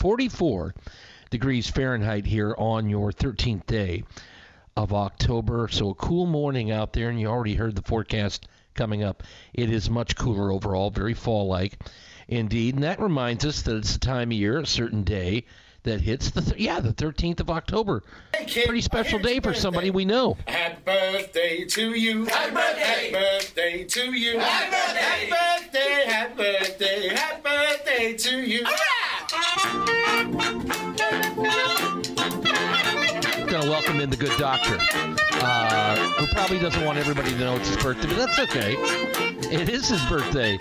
44 degrees Fahrenheit here on your 13th day of October. So a cool morning out there, and you already heard the forecast coming up. It is much cooler overall, very fall-like indeed. And that reminds us that it's the time of year, a certain day, that hits the 13th of October. Hey kid, pretty special day for somebody we know. Happy birthday to you. Happy birthday. Happy birthday to you. Happy birthday. Happy birthday. Happy birthday. Happy birthday to you. We're going to welcome in the good doctor, who probably doesn't want everybody to know it's his birthday, but that's okay. It is his birthday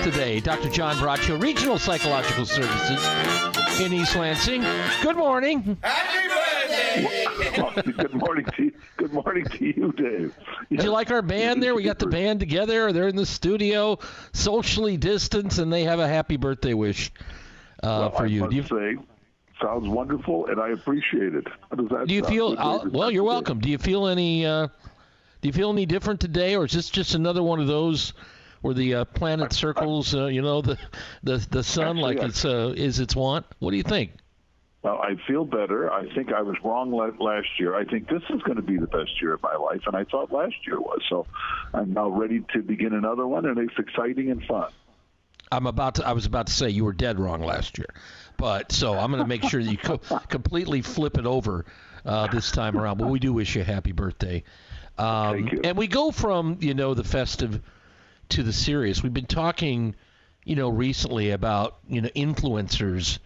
today. Dr. John Braccio, Regional Psychological Services in East Lansing. Good morning. Happy birthday. Good morning to you, Dave. Did you like our band there? We got the band together. They're in the studio, socially distanced, and they have a happy birthday wish for you. I must say, sounds wonderful, and I appreciate it. How does that do you sound? feel? Well, you're welcome. Do you feel any? Do you feel any different today, or is this just another one of those where the planet circles? The sun like it's is its wont. What do you think? Well, I feel better. I think I was wrong last year. I think this is going to be the best year of my life, and I thought last year was. So I'm now ready to begin another one, and it's exciting and fun. I was about to say you were dead wrong last year, but so I'm going to make sure that you completely flip it over this time around. But we do wish you a happy birthday. Thank you. And we go from the festive to the serious. We've been talking, recently about influencers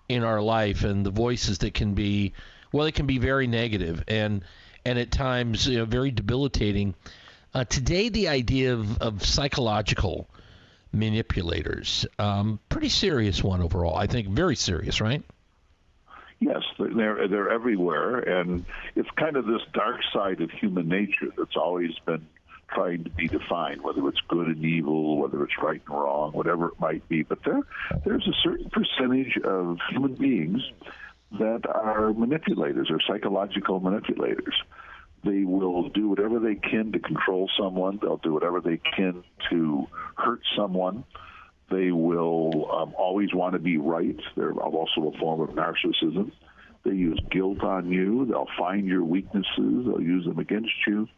in our life and the voices that can be, they can be very negative and at times very debilitating. Today, the idea of psychological manipulators, pretty serious one overall. I think very serious, right? Yes, they're everywhere, and it's kind of this dark side of human nature that's always been trying to be defined, whether it's good and evil, whether it's right and wrong, whatever it might be. But there's a certain percentage of human beings that are manipulators or psychological manipulators. They will do whatever they can to control someone. They'll do whatever they can to hurt someone. They will always want to be right. They're also a form of narcissism. They use guilt on you. They'll find your weaknesses. They'll use them against you.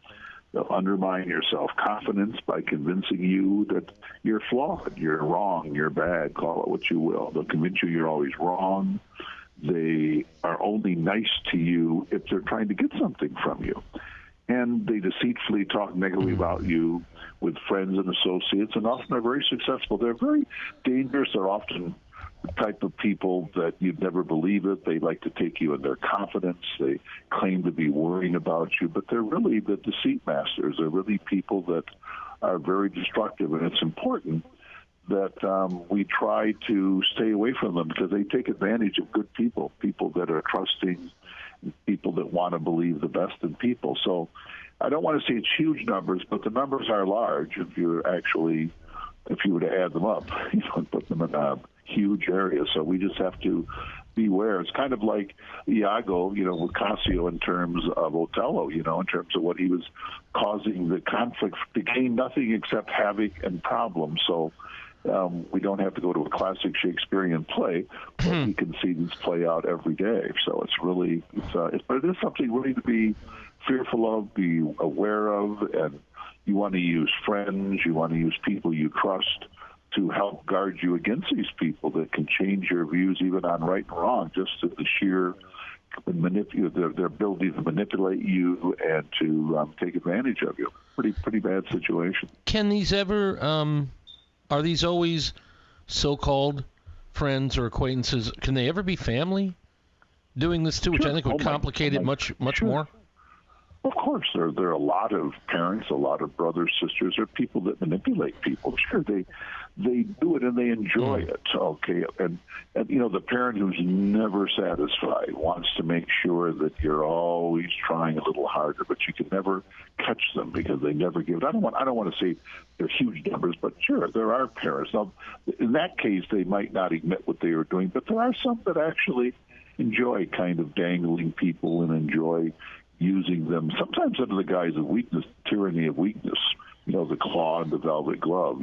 They'll undermine your self-confidence by convincing you that you're flawed, you're wrong, you're bad, call it what you will. They'll convince you you're always wrong. They are only nice to you if they're trying to get something from you. And they deceitfully talk negatively about you with friends and associates, and often are very successful. They're very dangerous. They're often the type of people that you'd never believe it. They like to take you in their confidence. They claim to be worrying about you, but they're really the deceit masters. They're really people that are very destructive, and it's important that we try to stay away from them because they take advantage of good people, people that are trusting, people that want to believe the best in people. So I don't want to say it's huge numbers, but the numbers are large if you were to add them up, and put them in a huge area. So we just have to beware. It's kind of like Iago, with Cassio in terms of Othello, in terms of what he was causing the conflict to gain nothing except havoc and problems. So we don't have to go to a classic Shakespearean play, but we can see this play out every day. So it's really, but it is something really to be fearful of, be aware of, and you want to use friends, you want to use people you trust to help guard you against these people that can change your views even on right and wrong, just to the sheer their ability to manipulate you and to take advantage of you. Pretty bad situation. Can these ever, are these always so-called friends or acquaintances? Can they ever be family doing this too, which I think would complicate it much more? Of course, there are a lot of parents, a lot of brothers, sisters, or people that manipulate people. Sure, they do it and they enjoy it. Okay, and the parent who's never satisfied wants to make sure that you're always trying a little harder, but you can never catch them because they never give it. I don't want to say they're huge numbers, but sure, there are parents. Now, in that case, they might not admit what they are doing, but there are some that actually enjoy kind of dangling people and enjoy using them, sometimes under the guise of weakness, tyranny of weakness. the claw and the velvet glove.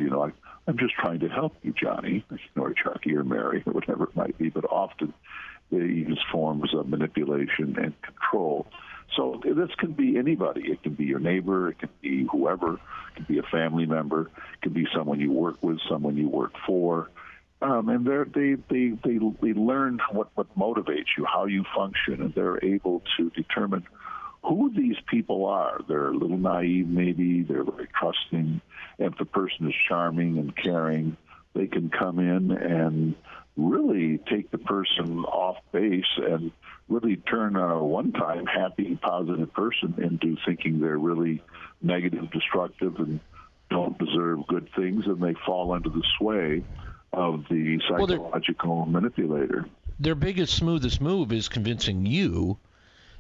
I'm just trying to help you, Johnny, or Chucky or Mary or whatever it might be. But often they use forms of manipulation and control. So this can be anybody. It can be your neighbor. It can be whoever. It can be a family member. It can be someone you work with, someone you work for. And they learn what motivates you, how you function, and they're able to determine who these people are. They're a little naive, maybe. They're very trusting. And if the person is charming and caring, they can come in and really take the person off base and really turn a one-time happy, positive person into thinking they're really negative, destructive, and don't deserve good things, and they fall under the sway of the psychological manipulator. Their biggest, smoothest move is convincing you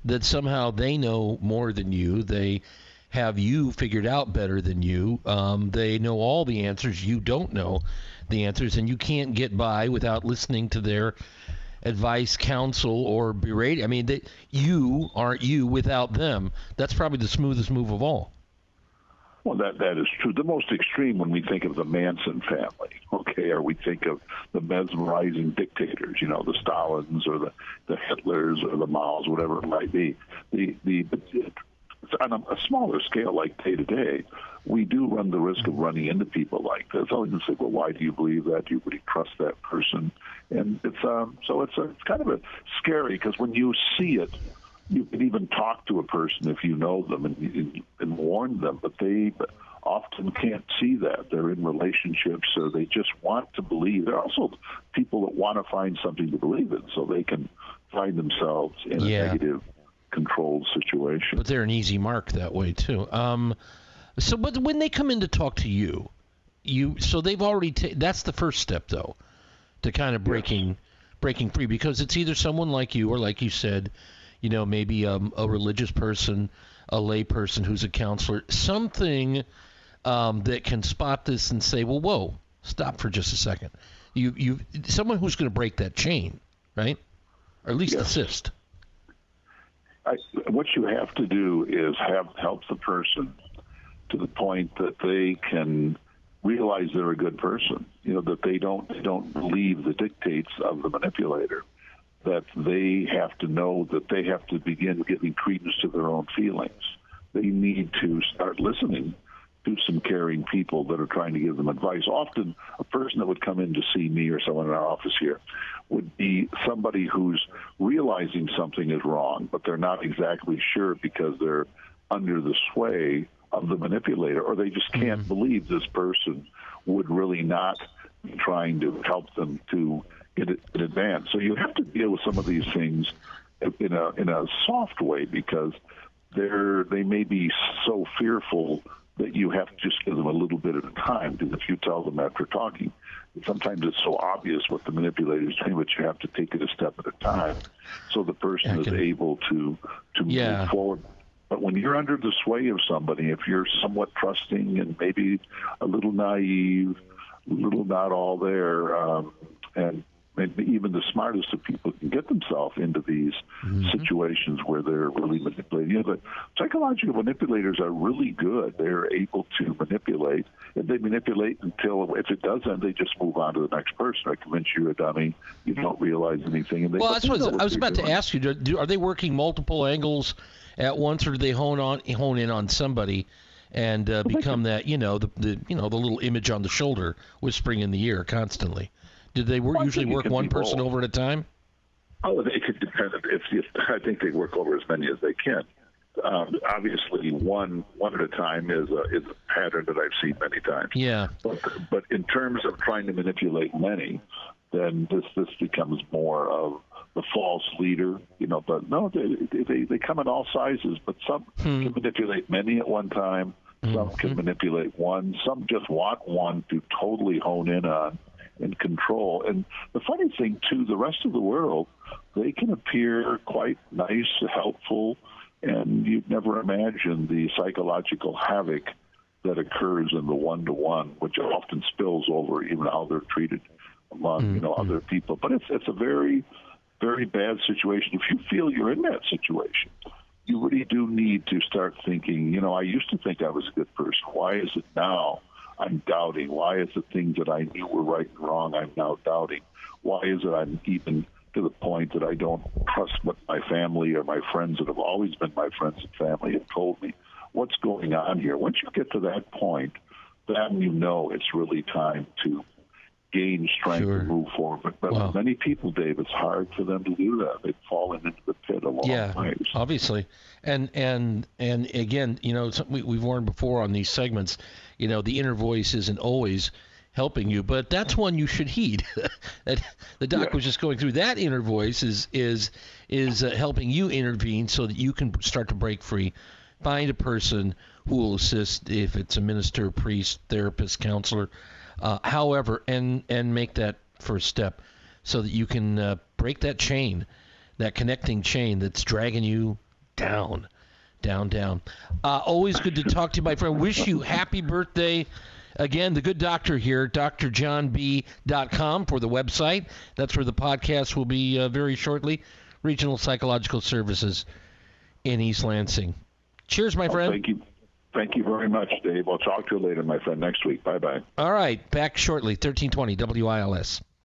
that somehow they know more than you. They have you figured out better than you. They know all the answers. You don't know the answers, and you can't get by without listening to their advice, counsel, or berate. I mean, you aren't you without them. That's probably the smoothest move of all. Well, that is true. The most extreme when we think of the Manson family, okay, or we think of the mesmerizing dictators, the Stalins or the Hitlers or the Maos, whatever it might be. On a smaller scale, like day to day, we do run the risk of running into people like this. I can say, well, why do you believe that? Do you really trust that person? And it's kind of scary, because when you see it, you can even talk to a person if you know them and warn them, but they often can't see that. They're in relationships, or they just want to believe. There are also people that want to find something to believe in, so they can find themselves in a negative, controlled situation. But they're an easy mark that way too. But when they come in to talk to you, so they've already that's the first step, though, to kind of breaking free, because it's either someone like you, or like you said, maybe a religious person, a lay person who's a counselor, something that can spot this and say, well, whoa, stop for just a second. Someone who's going to break that chain, right? Or at least assist. What you have to do is help the person to the point that they can realize they're a good person. That they don't believe the dictates of the manipulator. That they have to know that they have to begin giving credence to their own feelings. They need to start listening to some caring people that are trying to give them advice. Often, a person that would come in to see me or someone in our office here would be somebody who's realizing something is wrong, but they're not exactly sure because they're under the sway of the manipulator, or they just can't believe this person would really not be trying to help them to get it in advance. So you have to deal with some of these things in a soft way, because they may be so fearful that you have to just give them a little bit at a time. Because if you tell them after talking, sometimes it's so obvious what the manipulator is doing, but you have to take it a step at a time, so the person is able to move forward. But when you're under the sway of somebody, if you're somewhat trusting and maybe a little naive, a little not all there, and maybe even the smartest of people can get themselves into these situations where they're really manipulating. But psychological manipulators are really good. They're able to manipulate, and they manipulate until, if it doesn't, they just move on to the next person. I convince you a dummy. You don't realize anything. And that's what I was about to ask you. Are they working multiple angles at once, or do they hone in on somebody and become that the little image on the shoulder whispering in the ear constantly? Did they usually work one person over at a time? Oh, it could depend. I think they work over as many as they can. Obviously, one at a time is a pattern that I've seen many times. Yeah. But in terms of trying to manipulate many, then this becomes more of the false leader. But no, they come in all sizes. But some can manipulate many at one time. Some can manipulate one. Some just want one to totally hone in on and control. And the funny thing, too, the rest of the world, they can appear quite nice, helpful, and you'd never imagine the psychological havoc that occurs in the one-to-one, which often spills over even how they're treated among other people. But it's a very, very bad situation. If you feel you're in that situation, you really do need to start thinking, I used to think I was a good person. Why is it now I'm doubting? Why is the things that I knew were right and wrong I'm now doubting? Why is it I'm even to the point that I don't trust what my family or my friends that have always been my friends and family have told me? What's going on here? Once you get to that point, then it's really time to gain strength Sure. and move forward. But many people, Dave, it's hard for them to do that. They've fallen into the pit a long ways. Obviously. And again, we've warned before on these segments, the inner voice isn't always helping you, but that's one you should heed. The doc was just going through that inner voice is helping you intervene so that you can start to break free. Find a person who will assist, if it's a minister, priest, therapist, counselor, however, and make that first step so that you can break that chain, that connecting chain that's dragging you down. Always good to talk to you, my friend. Wish you happy birthday. Again, the good doctor here, drjohnb.com for the website. That's where the podcast will be very shortly. Regional Psychological Services in East Lansing. Cheers, my friend. Thank you. Thank you very much, Dave. I'll talk to you later, my friend, next week. Bye-bye. All right. Back shortly, 1320 WILS.